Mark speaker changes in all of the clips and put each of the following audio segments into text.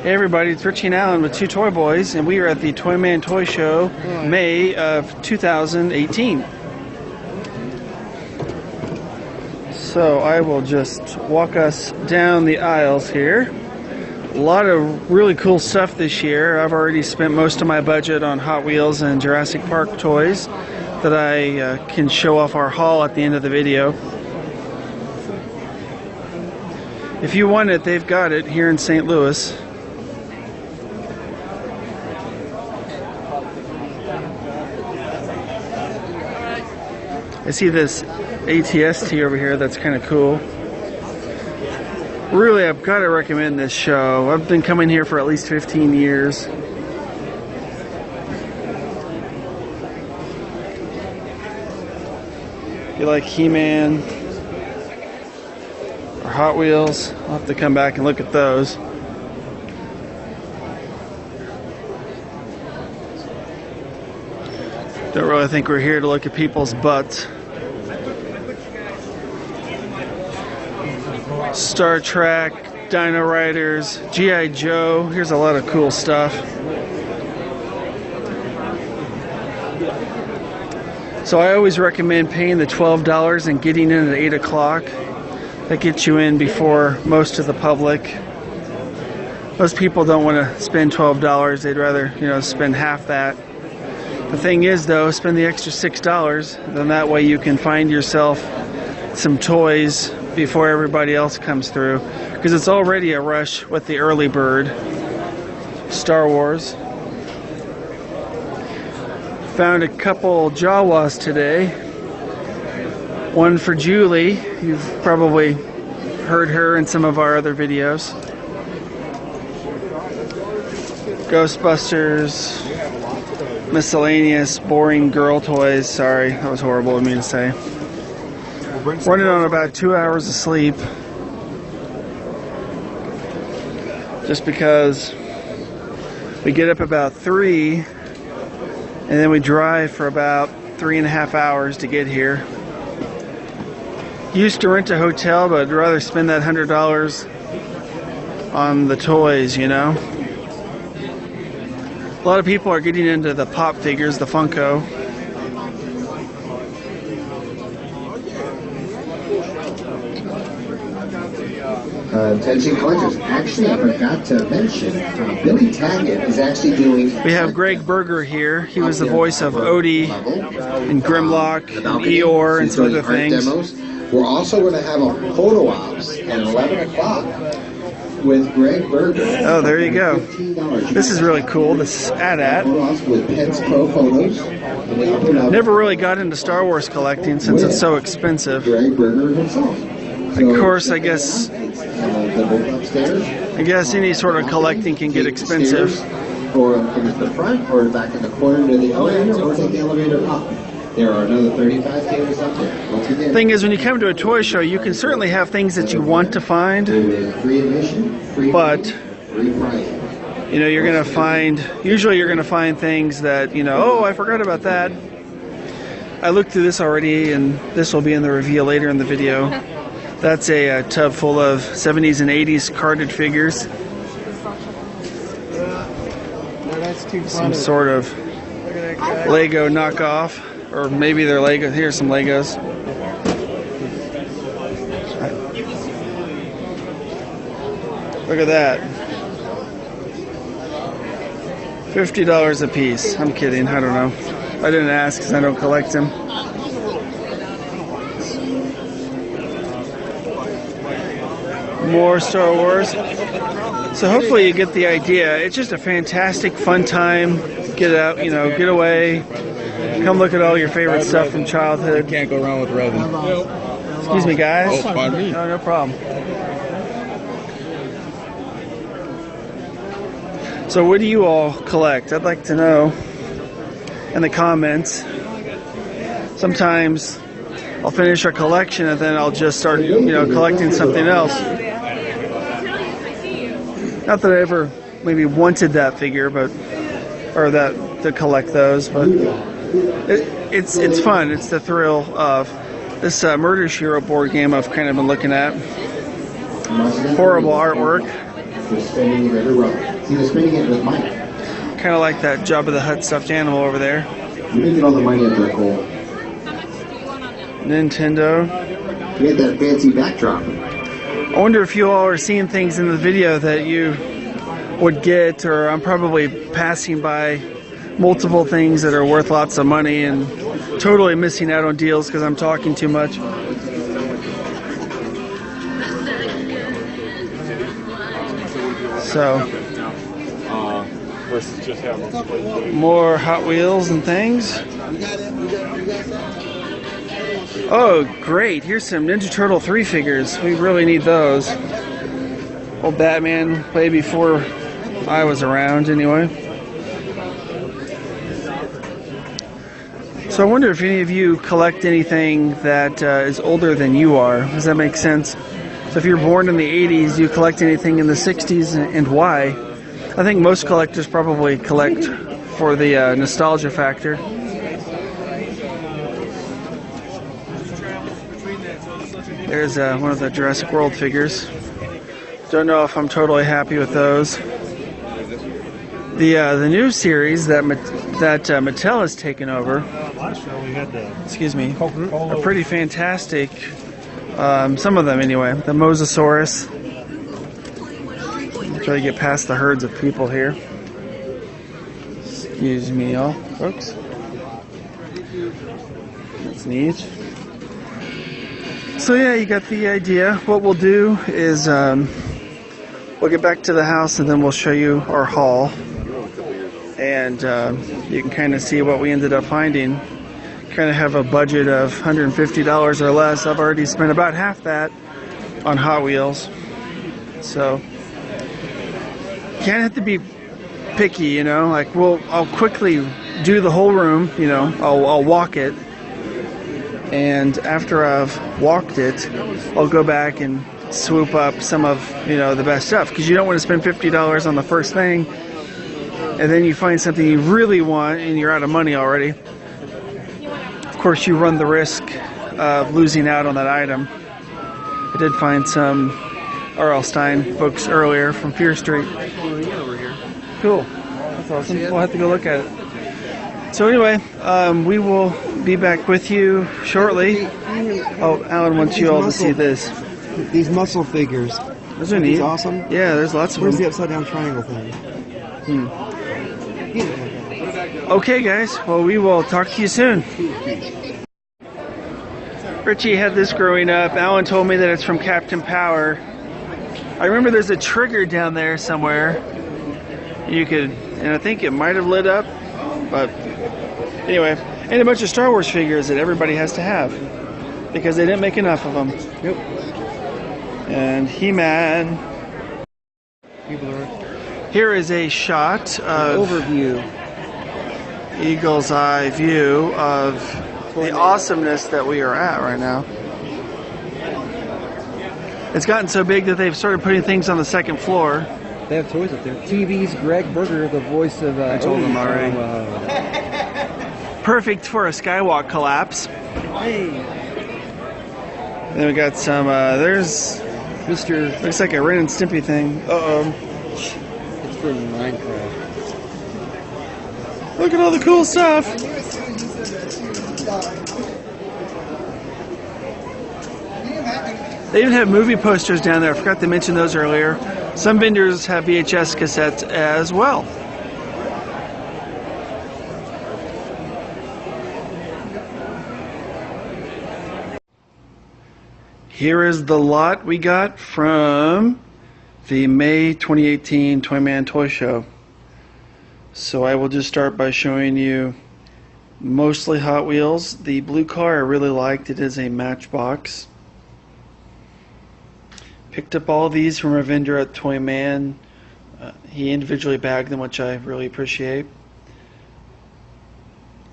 Speaker 1: Hey everybody, it's Richie and Alan with Two Toy Boys, and we are at the Toyman Toy Show, May of 2018. So I will just walk us down the aisles here. A lot of really cool stuff this year. I've already spent most of my budget on Hot Wheels and Jurassic Park toys that I can show off our haul at the end of the video. If you want it, they've got it here in St. Louis. I see this ATST over here that's kind of cool. Really, I've got to recommend this show. I've been coming here for at least 15 years. If you like He-Man or Hot Wheels, I'll have to come back and look at those. Don't really think we're here to look at people's butts. Star Trek, Dino Riders, G.I. Joe. Here's a lot of cool stuff. So I always recommend paying the $12 and getting in at 8 o'clock. That gets you in before most of the public. Most people don't want to spend $12. They'd rather, spend half that. The thing is, though, spend the extra $6, then that way you can find yourself some toys before everybody else comes through, because it's already a rush with the early bird. Star Wars. Found a couple Jawas today. One for Julie. You've probably heard her in some of our other videos. Ghostbusters. Miscellaneous, boring girl toys. Sorry, that was horrible of me to say. Running on about 2 hours of sleep. Just because we get up about 3 and then we drive for about 3.5 hours to get here. Used to rent a hotel, but I'd rather spend that $100 on the toys, A lot of people are getting into the pop figures, the Funko.
Speaker 2: Attention collectors. Actually, I forgot to mention, Billy Taggart is actually doing...
Speaker 1: We have Greg Berger here. He was the voice of Odie and Grimlock and Eeyore and some other things.
Speaker 2: Demos. We're also going to have a photo ops at 11 o'clock. With Greg Berger.
Speaker 1: Oh, there you go. This is really cool. This AT-AT.
Speaker 2: With Pets Pro Photos.
Speaker 1: Never really got into Star Wars collecting since it's so expensive.
Speaker 2: Greg Berger himself.
Speaker 1: Of course, I guess any sort of collecting can get expensive.
Speaker 2: Or in the front, or back in the corner to the elevator, or take the elevator up. There are another 35 tables up there. Once again,
Speaker 1: thing is, when you come to a toy show, you can certainly have things that you want to find, but you're going to find, usually you're going to find things that, oh, I forgot about that. I looked through this already, and this will be in the reveal later in the video. That's a tub full of 70s and 80s carded figures. Some sort of Lego knockoff. Or maybe they're Lego. Here's some Legos. Look at that. $50 a piece. I'm kidding. I don't know. I didn't ask because I don't collect them. More Star Wars. So hopefully you get the idea. It's just a fantastic, fun time. Get out, get away. Come look at all your favorite stuff from childhood.
Speaker 3: You can't go wrong with resin.
Speaker 1: Excuse me, guys.
Speaker 3: Oh, pardon me.
Speaker 1: No problem. So what do you all collect? I'd like to know in the comments. Sometimes I'll finish a collection and then I'll just start, collecting something else. Not that I ever maybe wanted that figure, or that to collect those, but it's fun. It's the thrill of this Murder, She Wrote board game I've kind of been looking at. Horrible artwork.
Speaker 2: the spinning river road. See the spinning it with Mike.
Speaker 1: Kind of like that Jabba the Hutt stuffed animal over there.
Speaker 2: You didn't get all the money at that goal.
Speaker 1: Nintendo.
Speaker 2: You had that fancy backdrop.
Speaker 1: I wonder if you all are seeing things in the video that you would get, or I'm probably passing by multiple things that are worth lots of money and totally missing out on deals because I'm talking too much. So, more Hot Wheels and things. Oh, great. Here's some Ninja Turtle 3 figures. We really need those. Old Batman, way before I was around, anyway. So I wonder if any of you collect anything that is older than you are. Does that make sense? So if you're born in the 80s, do you collect anything in the 60s, and why? I think most collectors probably collect for the nostalgia factor. There's one of the Jurassic World figures. Don't know if I'm totally happy with those. The new series that Mattel has taken over, excuse me, are pretty fantastic. Some of them anyway. The Mosasaurus. Try to get past the herds of people here. Excuse me, y'all, folks. That's neat. So yeah, you got the idea. What we'll do is we'll get back to the house and then we'll show you our haul. And you can kind of see what we ended up finding. Kind of have a budget of $150 or less. I've already spent about half that on Hot Wheels. So can't have to be picky, you know. Like I'll quickly do the whole room, you know. I'll walk it, and after I've walked it, I'll go back and swoop up some of, you know, the best stuff, because you don't want to spend $50 on the first thing and then you find something you really want and you're out of money already. Of course, you run the risk of losing out on that item. I did find some R.L. Stine books earlier from Fear Street. Cool. That's awesome. We'll have to go look at it. So anyway, we will be back with you shortly. Oh, Alan wants you all to see this.
Speaker 3: These muscle figures.
Speaker 1: Those are neat.
Speaker 3: Awesome.
Speaker 1: Yeah, there's lots of
Speaker 3: Where's
Speaker 1: them.
Speaker 3: the upside down triangle thing?
Speaker 1: Okay, guys. Well, we will talk to you soon. Richie had this growing up. Alan told me that it's from Captain Power. I remember there's a trigger down there somewhere. You could, and I think it might have lit up, but anyway, and a bunch of Star Wars figures that everybody has to have because they didn't make enough of them.
Speaker 3: Yep.
Speaker 1: And He-Man. Here is a shot of
Speaker 3: Overview.
Speaker 1: Eagle's eye view of the awesomeness that we are at right now. It's gotten so big that they've started putting things on the second floor.
Speaker 3: They have toys up there. TV's Greg Berger, the voice of...
Speaker 1: I told him already. Perfect for a skywalk collapse.
Speaker 3: Hey.
Speaker 1: Then we got some, there's...
Speaker 3: Mr.
Speaker 1: Looks like a Ren and Stimpy thing. Uh-oh.
Speaker 3: It's from Minecraft.
Speaker 1: Look at all the cool stuff. They even have movie posters down there. I forgot to mention those earlier. Some vendors have VHS cassettes as well. Here is the lot we got from the May 2018 Toyman Toy Show. So I will just start by showing you mostly Hot Wheels. The blue car I really liked. It is a Matchbox. Picked up all these from a vendor at Toyman. He individually bagged them, which I really appreciate.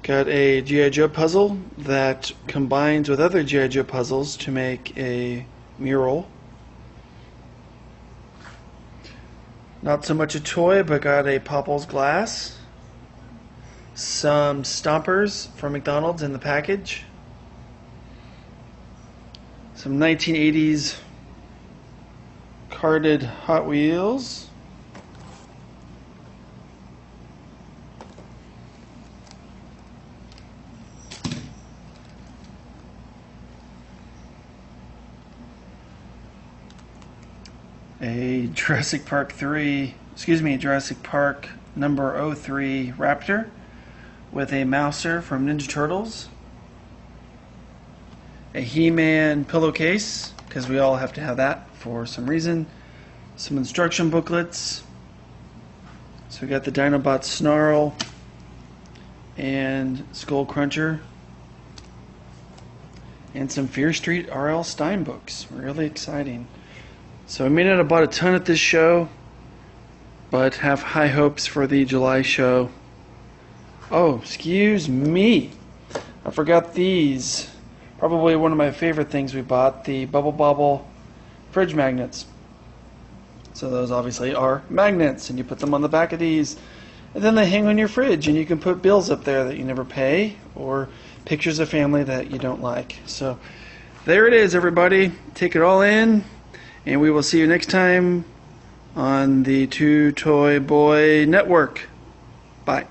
Speaker 1: Got a G.I. Joe puzzle that combines with other G.I. Joe puzzles to make a mural. Not so much a toy, but got a Popples glass. Some Stompers from McDonald's in the package. Some 1980s carded Hot Wheels. A Jurassic Park 3, Jurassic Park number 03 Raptor with a Mouser from Ninja Turtles. A He-Man pillowcase, because we all have to have that for some reason. Some instruction booklets. So we got the Dinobot Snarl and Skull Cruncher. And some Fear Street R.L. Stine books. Really exciting. So I may not have bought a ton at this show, but have high hopes for the July show. Oh, excuse me. I forgot these. Probably one of my favorite things we bought, the Bubble Bobble fridge magnets. So those obviously are magnets, and you put them on the back of these, and then they hang on your fridge, and you can put bills up there that you never pay, or pictures of family that you don't like. So there it is, everybody. Take it all in, and we will see you next time on the Two Toy Boy Network. Bye.